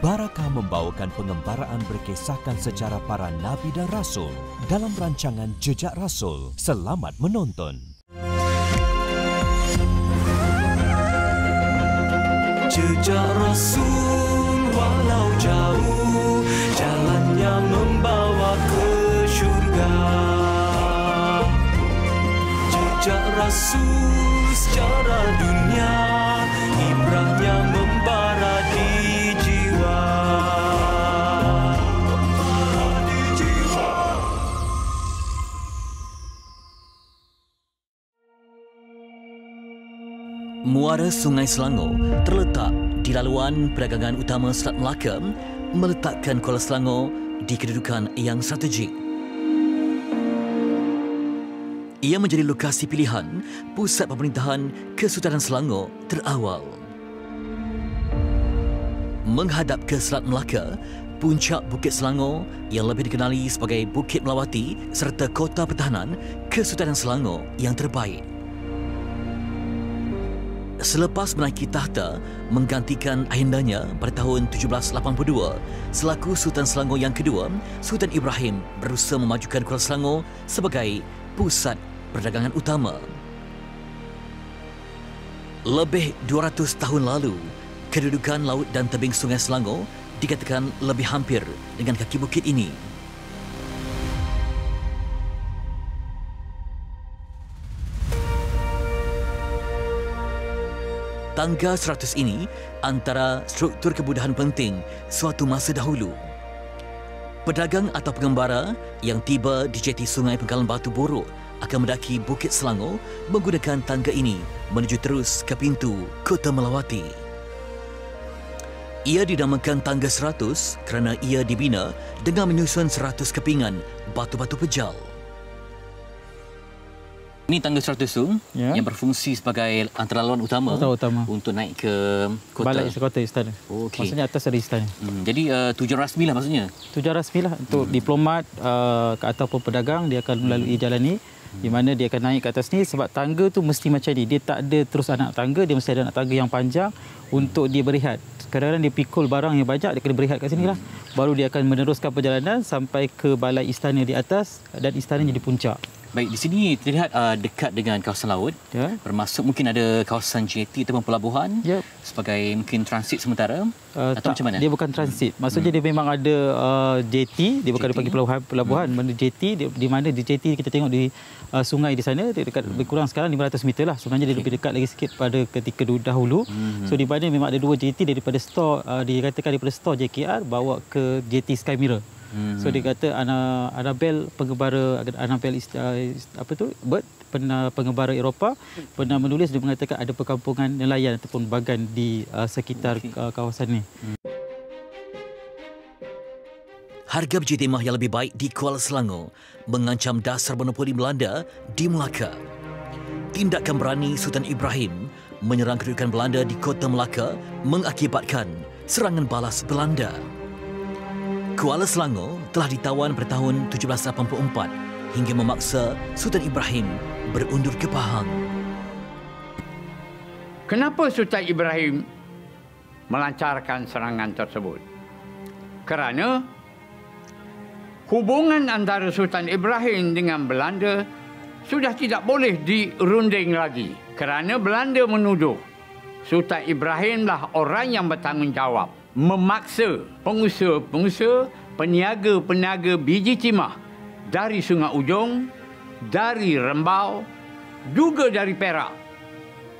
Barakah membawakan pengembaraan berkisahkan sejarah para Nabi dan Rasul dalam rancangan Jejak Rasul. Selamat menonton. Jejak Rasul walau jauh, jalannya membawa ke syurga. Jejak Rasul sejarah dunia, ibrahnya membara di jiwa. Muara Sungai Selangor terletak di laluan perdagangan utama Selat Melaka, meletakkan Kuala Selangor di kedudukan yang strategik. Ia menjadi lokasi pilihan pusat pemerintahan Kesultanan Selangor terawal. Menghadap ke Selat Melaka, puncak Bukit Selangor yang lebih dikenali sebagai Bukit Melawati serta Kota Pertahanan Kesultanan Selangor yang terbaik. Selepas menaiki takhta menggantikan ayahndanya pada tahun 1782 selaku Sultan Selangor yang kedua, Sultan Ibrahim berusaha memajukan Kuala Selangor sebagai pusat perdagangan utama. Lebih 200 tahun lalu, kedudukan laut dan tebing Sungai Selangor dikatakan lebih hampir dengan kaki bukit ini. Tangga 100 ini antara struktur kemudahan penting suatu masa dahulu. Pedagang atau pengembara yang tiba di jeti Sungai Penggalan Batu Borok akan mendaki Bukit Selangor menggunakan tangga ini menuju terus ke pintu Kota Melawati. Ia dinamakan Tangga 100 kerana ia dibina dengan menyusun 100 kepingan batu-batu pejal. Ini tangga 100 tu yang berfungsi sebagai antara laluan utama untuk naik ke kota. Balai kota istana. Oh, okay. Maksudnya atas ada istana. Jadi tujuan rasmi lah maksudnya? Tujuan rasmi lah untuk diplomat ataupun pedagang, dia akan melalui jalan ni. Di mana dia akan naik ke atas ni sebab tangga tu mesti macam ni. Dia tak ada terus anak tangga, dia mesti ada anak tangga yang panjang untuk dia berehat. Kadang-kadang dia pikul barang yang banyak, dia kena berehat kat sini lah. Baru dia akan meneruskan perjalanan sampai ke balai istana di atas dan istana jadi puncak. Baik, di sini terlihat dekat dengan kawasan laut. Bermaksud mungkin ada kawasan jeti ataupun pelabuhan sebagai mungkin transit sementara atau macam mana? Dia bukan transit. Maksudnya dia memang ada jeti, dia bukan dipanggil pelabuhan. Mana jeti, di mana di jeti kita tengok di sungai di sana, dia dekat lebih kurang sekarang 500 meter lah. Sebenarnya dia lebih dekat lagi sikit pada ketika dahulu. So di mana memang ada dua jeti daripada store, dikatakan daripada store JKR bawa ke jeti Sky Mirror. So dia kata Annabel pengembara Bird, pengembara Eropah pernah menulis, dia mengatakan ada perkampungan nelayan ataupun bagan di sekitar kawasan ni. Harga biji timah yang lebih baik di Kuala Selangor mengancam dasar monopoli Belanda di Melaka. Tindakan berani Sultan Ibrahim menyerang kedudukan Belanda di Kota Melaka mengakibatkan serangan balas Belanda. Kuala Selangor telah ditawan pada tahun 1784 hingga memaksa Sultan Ibrahim berundur ke Pahang. Kenapa Sultan Ibrahim melancarkan serangan tersebut? Kerana hubungan antara Sultan Ibrahim dengan Belanda sudah tidak boleh dirunding lagi. Kerana Belanda menuduh Sultan Ibrahimlah orang yang bertanggungjawab memaksa pengusaha-pengusaha, peniaga-peniaga biji timah dari Sungai Ujong, dari Rembau, juga dari Perak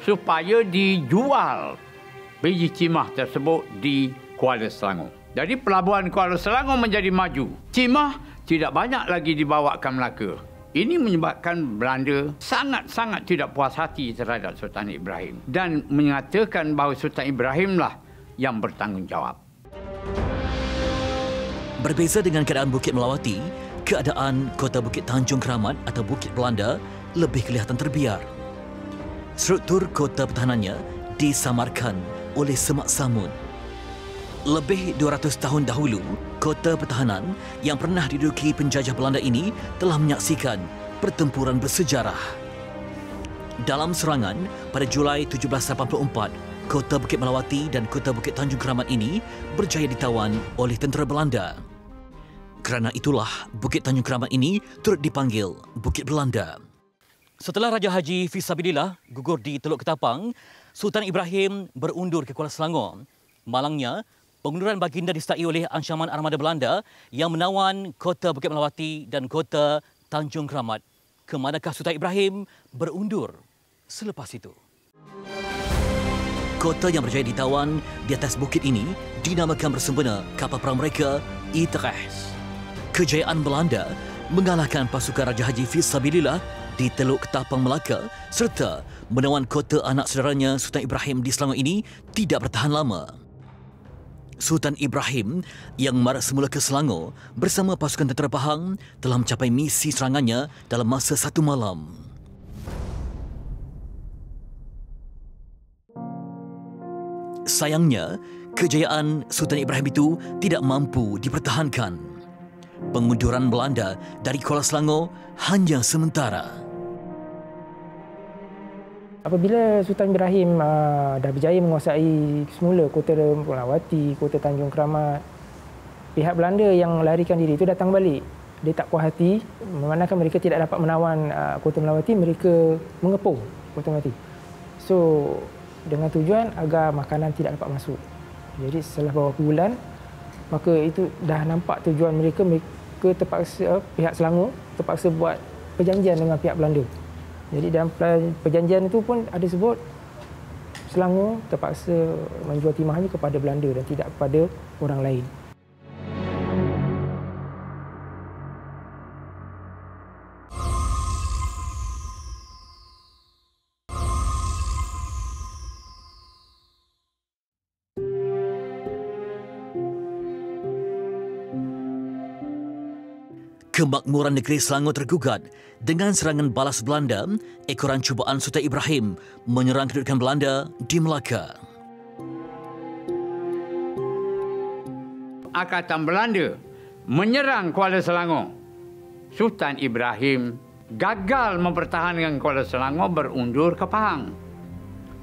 supaya dijual biji timah tersebut di Kuala Selangor. Jadi pelabuhan Kuala Selangor menjadi maju. Timah tidak banyak lagi dibawa ke Melaka. Ini menyebabkan Belanda sangat-sangat tidak puas hati terhadap Sultan Ibrahim dan menyatakan bahawa Sultan Ibrahimlah yang bertanggungjawab. Berbeza dengan keadaan Bukit Melawati, keadaan Kota Bukit Tanjung Keramat atau Bukit Belanda lebih kelihatan terbiar. Struktur kota pertahanannya disamarkan oleh semak samun. Lebih 200 tahun dahulu, kota pertahanan yang pernah diduduki penjajah Belanda ini telah menyaksikan pertempuran bersejarah. Dalam serangan pada Julai 1784, Kota Bukit Melawati dan Kota Bukit Tanjung Keramat ini berjaya ditawan oleh tentera Belanda. Kerana itulah Bukit Tanjung Keramat ini turut dipanggil Bukit Belanda. Setelah Raja Haji Fisabilillah gugur di Teluk Ketapang, Sultan Ibrahim berundur ke Kuala Selangor. Malangnya, pengunduran baginda disertai oleh ancaman armada Belanda yang menawan Kota Bukit Melawati dan Kota Tanjung Keramat. Ke manakah Sultan Ibrahim berundur selepas itu? Kota yang berjaya ditawan di atas bukit ini dinamakan bersempena kapal perang mereka Utrecht. Kejayaan Belanda mengalahkan pasukan Raja Haji Fisabilillah di Teluk Ketapang Melaka serta menawan kota anak saudaranya Sultan Ibrahim di Selangor ini tidak bertahan lama. Sultan Ibrahim yang marak semula ke Selangor bersama pasukan tentera Pahang telah mencapai misi serangannya dalam masa 1 malam. Sayangnya, kejayaan Sultan Ibrahim itu tidak mampu dipertahankan. Pengunduran Belanda dari Kuala Selangor hanya sementara. Apabila Sultan Ibrahim dah berjaya menguasai semula Kota Melawati, Kota Tanjung Keramat, pihak Belanda yang larikan diri itu datang balik. Dia tak puas hati, memandangkan mereka tidak dapat menawan Kota Melawati, mereka mengepung Kota Melawati. So, dengan tujuan agar makanan tidak dapat masuk. Jadi setelah beberapa bulan, maka itu dah nampak tujuan mereka terpaksa, pihak Selangor terpaksa buat perjanjian dengan pihak Belanda. Jadi dalam perjanjian itu pun ada sebut Selangor terpaksa menjual timahnya kepada Belanda dan tidak kepada orang lain. Kemakmuran negeri Selangor tergugat dengan serangan balas Belanda, ekoran cubaan Sultan Ibrahim menyerang kedudukan Belanda di Melaka. Angkatan Belanda menyerang Kuala Selangor. Sultan Ibrahim gagal mempertahankan Kuala Selangor, berundur ke Pahang.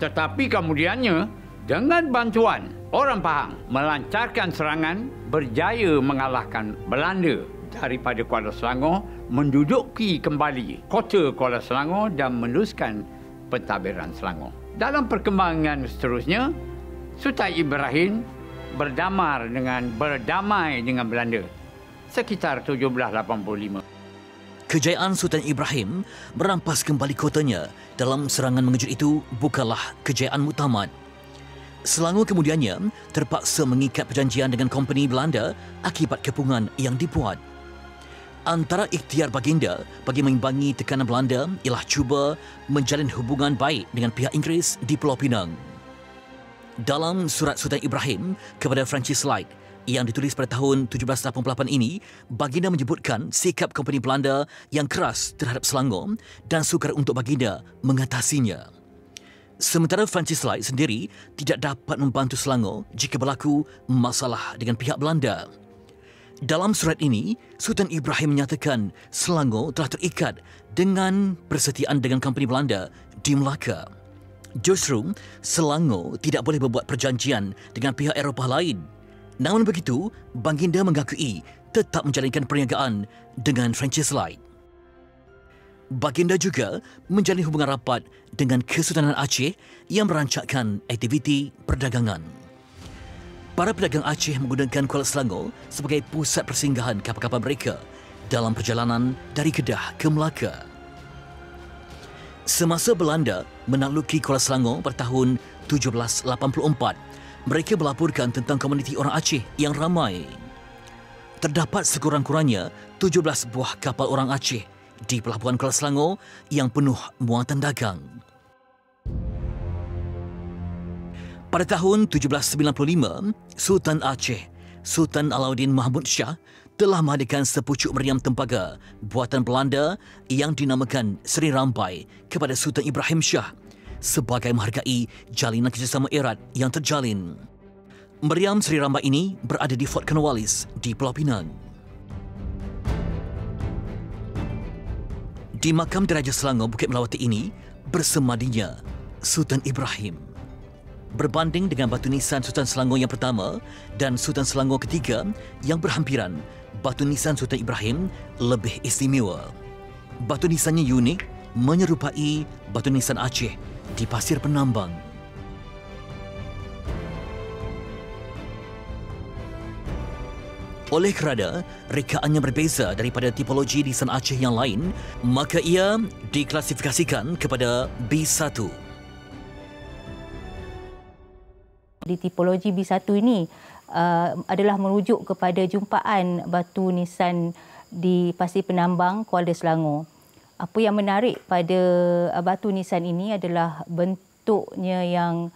Tetapi kemudiannya, dengan bantuan orang Pahang melancarkan serangan, berjaya mengalahkan Belanda daripada Kuala Selangor, menduduki kembali kota Kuala Selangor dan meneruskan pentadbiran Selangor. Dalam perkembangan seterusnya, Sultan Ibrahim berdamai dengan Belanda sekitar 1785. Kejayaan Sultan Ibrahim merampas kembali kotanya dalam serangan mengejut itu bukanlah kejayaan muktamad. Selangor kemudiannya terpaksa mengikat perjanjian dengan kompeni Belanda akibat kepungan yang dibuat. Antara ikhtiar baginda bagi mengimbangi tekanan Belanda ialah cuba menjalin hubungan baik dengan pihak Inggeris di Pulau Pinang. Dalam surat Sultan Ibrahim kepada Francis Light yang ditulis pada tahun 1788 ini, baginda menyebutkan sikap kompeni Belanda yang keras terhadap Selangor dan sukar untuk baginda mengatasinya. Sementara Francis Light sendiri tidak dapat membantu Selangor jika berlaku masalah dengan pihak Belanda. Dalam surat ini, Sultan Ibrahim menyatakan Selangor telah terikat dengan persetiaan dengan kompeni Belanda di Melaka. Justru, Selangor tidak boleh membuat perjanjian dengan pihak Eropah lain. Namun begitu, baginda mengakui tetap menjalankan perniagaan dengan Francis Light. Baginda juga menjalin hubungan rapat dengan Kesultanan Aceh yang merancangkan aktiviti perdagangan. Para pedagang Aceh menggunakan Kuala Selangor sebagai pusat persinggahan kapal-kapal mereka dalam perjalanan dari Kedah ke Melaka. Semasa Belanda menakluki Kuala Selangor pada tahun 1784, mereka melaporkan tentang komuniti orang Aceh yang ramai. Terdapat sekurang-kurangnya 17 buah kapal orang Aceh di pelabuhan Kuala Selangor yang penuh muatan dagang. Pada tahun 1795, Sultan Aceh, Sultan Alauddin Mahmud Shah telah menghadirkan sepucuk meriam tempaga buatan Belanda yang dinamakan Seri Rampai kepada Sultan Ibrahim Shah sebagai menghargai jalinan kerjasama erat yang terjalin. Meriam Seri Rampai ini berada di Fort Cornwallis di Pulau Pinang. Di makam Diraja Selangor Bukit Melawati ini bersemadinya Sultan Ibrahim. Berbanding dengan batu nisan Sultan Selangor yang pertama dan Sultan Selangor ketiga yang berhampiran, batu nisan Sultan Ibrahim lebih istimewa. Batu nisannya unik, menyerupai batu nisan Aceh di Pasir Penambang. Oleh kerana rekaannya berbeza daripada tipologi nisan Aceh yang lain, maka ia diklasifikasikan kepada B1. Di tipologi B1 ini adalah merujuk kepada jumpaan batu nisan di Pasir Penambang, Kuala Selangor. Apa yang menarik pada batu nisan ini adalah bentuknya yang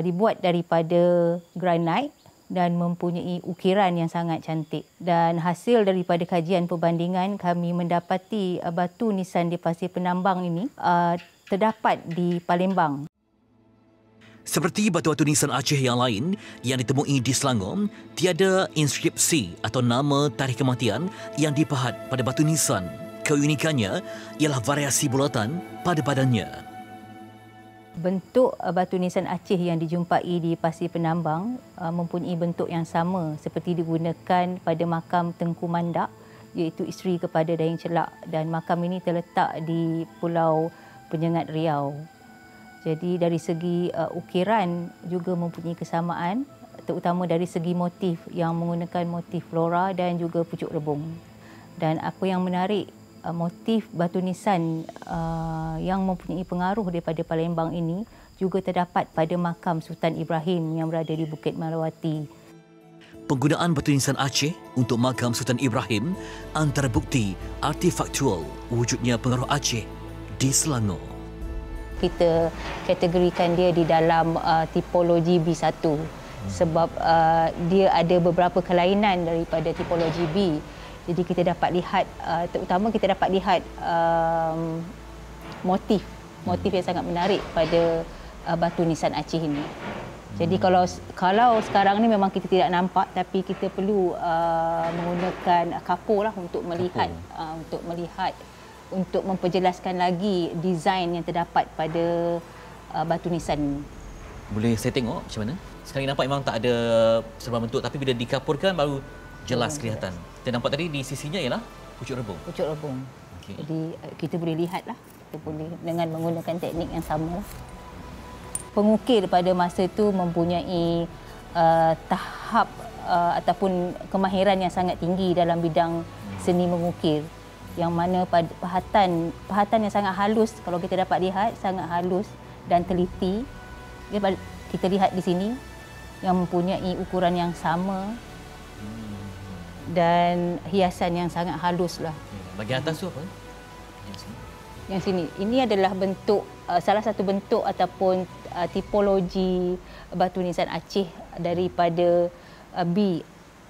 dibuat daripada granit dan mempunyai ukiran yang sangat cantik. Dan hasil daripada kajian perbandingan, kami mendapati batu nisan di Pasir Penambang ini terdapat di Palembang. Seperti batu-batu nisan Aceh yang lain yang ditemui di Selangor, tiada inskripsi atau nama tarikh kematian yang dipahat pada batu nisan. Keunikannya ialah variasi bulatan pada badannya. Bentuk batu nisan Aceh yang dijumpai di Pasir Penambang mempunyai bentuk yang sama seperti digunakan pada makam Tengku Mandak, iaitu isteri kepada Dayang Celak, dan makam ini terletak di Pulau Penyengat, Riau. Jadi dari segi ukiran juga mempunyai kesamaan, terutama dari segi motif yang menggunakan motif flora dan juga pucuk rebung. Dan apa yang menarik, motif batu nisan yang mempunyai pengaruh daripada Palembang ini juga terdapat pada makam Sultan Ibrahim yang berada di Bukit Melawati. Penggunaan batu nisan Aceh untuk makam Sultan Ibrahim antara bukti artifaktual wujudnya pengaruh Aceh di Selangor. Kita kategorikan dia di dalam tipologi B1 sebab dia ada beberapa kelainan daripada tipologi B. Jadi kita dapat lihat, terutama kita dapat lihat motif yang sangat menarik pada batu nisan Aceh ini. Jadi kalau sekarang ni memang kita tidak nampak, tapi kita perlu menggunakan kapur lah untuk melihat, untuk memperjelaskan lagi desain yang terdapat pada batu nisan. Boleh saya tengok macam mana? Sekarang nampak memang tak ada serba bentuk, tapi bila dikapurkan baru jelas kelihatan. Kita nampak tadi di sisinya ialah pucuk rebung. Pucuk rebung. Okay. Jadi kita boleh lihatlah, kita boleh dengan menggunakan teknik yang sama. Pengukir pada masa itu mempunyai tahap ataupun kemahiran yang sangat tinggi dalam bidang seni mengukir. Yang mana pahatan yang sangat halus, kalau kita dapat lihat, sangat halus dan teliti. Kita lihat di sini yang mempunyai ukuran yang sama dan hiasan yang sangat halus lah. Bahagian atas tu apa? Yang sini. Ini adalah bentuk, salah satu bentuk ataupun tipologi batu nisan Aceh daripada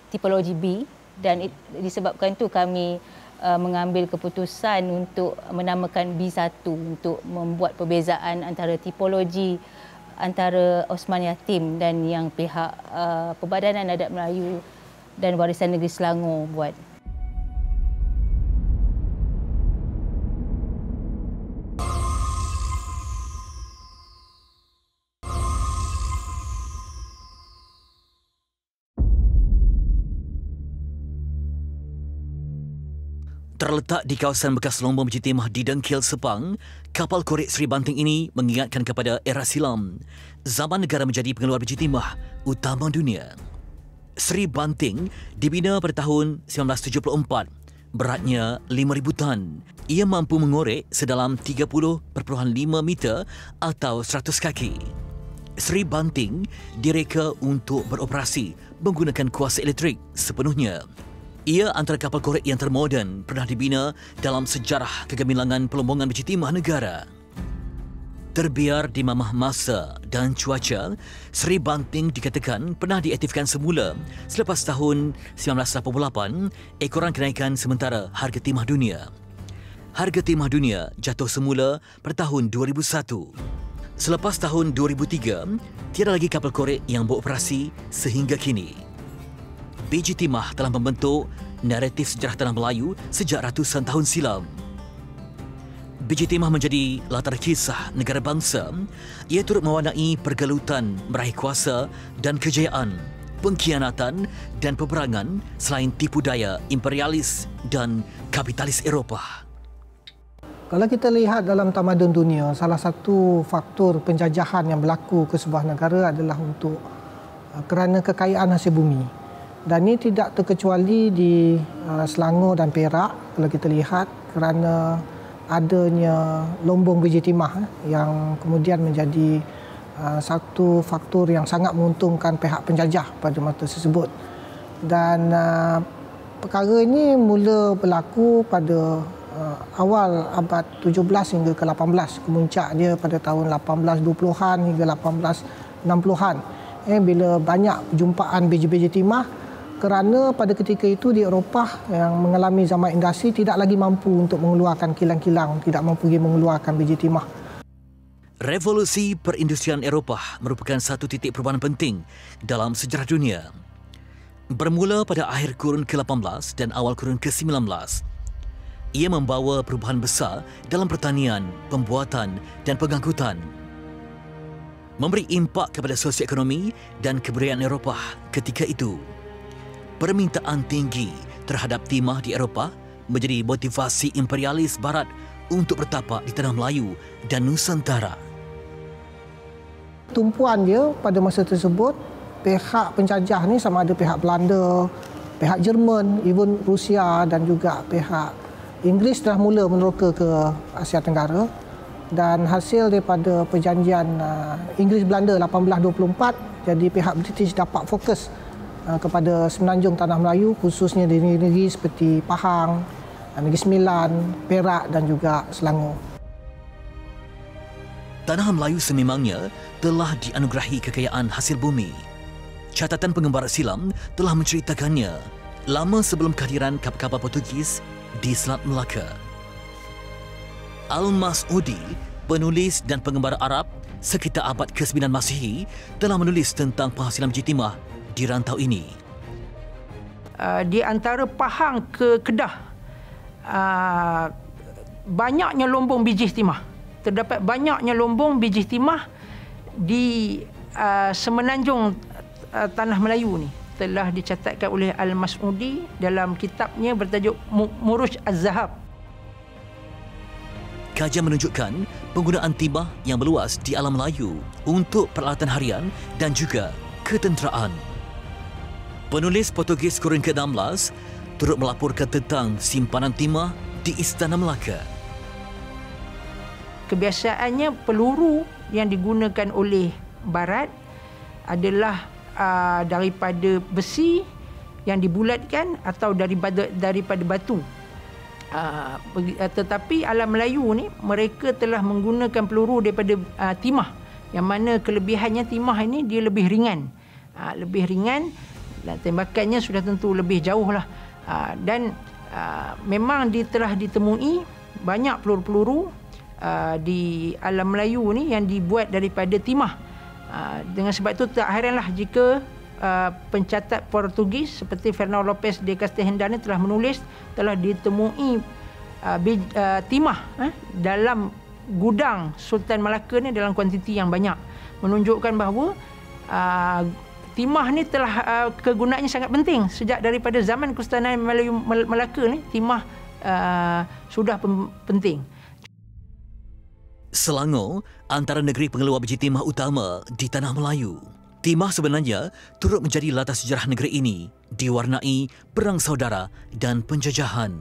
tipologi B, dan disebabkan itu kami mengambil keputusan untuk menamakan B1 untuk membuat perbezaan antara tipologi antara Osman Yatim dan yang pihak Perbadanan Adat Melayu dan Warisan Negeri Selangor buat. Terletak di kawasan bekas Lombong Berjitimah di Dengkil, Sepang, kapal korek Sri Banting ini mengingatkan kepada era silam, zaman negara menjadi pengeluar berjitimah utama dunia. Sri Banting dibina pada tahun 1974, beratnya 5,000 tan. Ia mampu mengorek sedalam 30.5 meter atau 100 kaki. Sri Banting direka untuk beroperasi menggunakan kuasa elektrik sepenuhnya. Ia antara kapal korek yang termoden pernah dibina dalam sejarah kegemilangan pelombongan berjitimah negara. Terbiar di mamah masa dan cuaca, Sri Banting dikatakan pernah diaktifkan semula selepas tahun 1988 ekoran kenaikan sementara harga timah dunia. Harga timah dunia jatuh semula pada tahun 2001. Selepas tahun 2003, tiada lagi kapal korek yang beroperasi sehingga kini. Biji Timah telah membentuk naratif sejarah tanah Melayu sejak ratusan tahun silam. biji timah menjadi latar kisah negara bangsa. Ia turut mewarnai pergelutan meraih kuasa dan kejayaan, pengkhianatan dan peperangan selain tipu daya imperialis dan kapitalis Eropah. Kalau kita lihat dalam tamadun dunia, salah satu faktor penjajahan yang berlaku ke sebuah negara adalah kerana kekayaan hasil bumi. Dan ini tidak terkecuali di Selangor dan Perak kalau kita lihat, kerana adanya lombong biji timah yang kemudian menjadi satu faktor yang sangat menguntungkan pihak penjajah pada masa tersebut. Dan perkara ini mula berlaku pada awal abad 17 hingga ke 18. Kemuncak dia pada tahun 1820-an hingga 1860-an. Bila banyak perjumpaan biji-biji timah, kerana pada ketika itu di Eropah yang mengalami zaman industri tidak lagi mampu untuk mengeluarkan kilang-kilang, tidak mampu lagi mengeluarkan biji timah. Revolusi perindustrian Eropah merupakan satu titik perubahan penting dalam sejarah dunia. Bermula pada akhir kurun ke-18 dan awal kurun ke-19. Ia membawa perubahan besar dalam pertanian, pembuatan dan pengangkutan. Memberi impak kepada sosioekonomi dan kebudayaan Eropah ketika itu. Permintaan tinggi terhadap timah di Eropah menjadi motivasi imperialis Barat untuk bertapak di tanah Melayu dan Nusantara. Tumpuan dia pada masa tersebut, pihak penjajah ni sama ada pihak Belanda, pihak Jerman, even Rusia dan juga pihak Inggeris telah mula meneroka ke Asia Tenggara. Dan hasil daripada perjanjian Inggeris-Belanda 1824, jadi pihak British dapat fokus kepada semenanjung Tanah Melayu, khususnya di negeri-negeri seperti Pahang, Negeri Sembilan, Perak dan juga Selangor. Tanah Melayu sememangnya telah dianugerahi kekayaan hasil bumi. Catatan pengembara silam telah menceritakannya lama sebelum kehadiran kapal-kapal Portugis di Selat Melaka. Al-Mas'udi, penulis dan pengembara Arab sekitar abad ke-9 Masihi, telah menulis tentang penghasilan biji timah di rantau ini. Di antara Pahang ke Kedah, banyaknya lombong biji timah. Terdapat banyaknya lombong biji timah di semenanjung Tanah Melayu ni. Telah dicatatkan oleh Al-Mas'udi dalam kitabnya bertajuk Muruj Az-Zahab. Kajian menunjukkan penggunaan timah yang meluas di alam Melayu untuk peralatan harian dan juga ketenteraan. Penulis Portugis kurun ke-16 turut melaporkan tentang simpanan timah di Istana Melaka. Kebiasaannya peluru yang digunakan oleh Barat adalah daripada besi yang dibulatkan atau daripada batu. Tetapi alam Melayu ni mereka telah menggunakan peluru daripada timah, yang mana kelebihannya timah ini dia lebih ringan. Lebih ringan dan tembakannya sudah tentu lebih jauh lah. Dan memang telah ditemui banyak peluru-peluru di alam Melayu ni yang dibuat daripada timah. Dengan sebab itu tak heranlah jika pencatat Portugis seperti Fernão Lopes de Castejenda ni telah ditemui timah dalam gudang Sultan Malaka ni dalam kuantiti yang banyak, menunjukkan bahawa timah ni telah kegunaannya sangat penting sejak daripada zaman Kesultanan Melayu Melaka ni. Timah sudah penting. Selangor antara negeri pengeluar biji timah utama di Tanah Melayu. Timah sebenarnya turut menjadi latar sejarah negeri ini, diwarnai perang saudara dan penjajahan.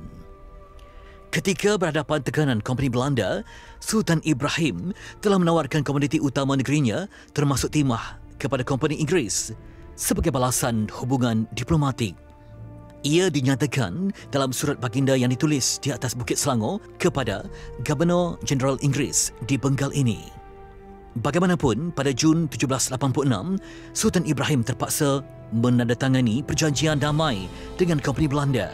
Ketika berhadapan tekanan Kompeni Belanda, Sultan Ibrahim telah menawarkan komoditi utama negerinya termasuk timah kepada Kompeni Inggeris sebagai balasan hubungan diplomatik. Ia dinyatakan dalam surat baginda yang ditulis di atas Bukit Selangor kepada Gubernur Jeneral Inggeris di Bengal ini. Bagaimanapun, pada Jun 1786, Sultan Ibrahim terpaksa menandatangani perjanjian damai dengan Kompeni Belanda.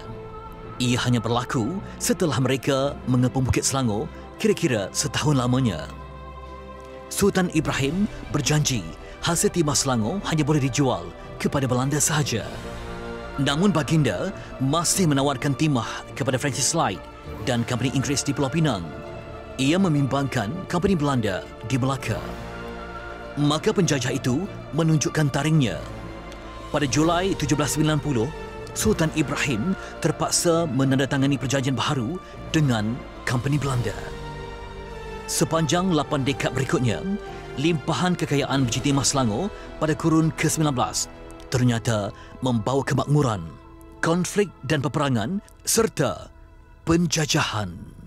Ia hanya berlaku setelah mereka mengepung Bukit Selangor kira-kira setahun lamanya. Sultan Ibrahim berjanji hasil timah Selangor hanya boleh dijual kepada Belanda sahaja. Namun baginda masih menawarkan timah kepada Francis Light dan Kompeni Inggeris di Pulau Pinang. Ia membimbangkan Kompeni Belanda di Melaka. Maka penjajah itu menunjukkan taringnya. Pada Julai 1790, Sultan Ibrahim terpaksa menandatangani perjanjian baharu dengan Kompeni Belanda. Sepanjang 8 dekad berikutnya, limpahan kekayaan Bukit Timah Selangor pada kurun ke-19 ternyata membawa kemakmuran, konflik dan peperangan serta penjajahan.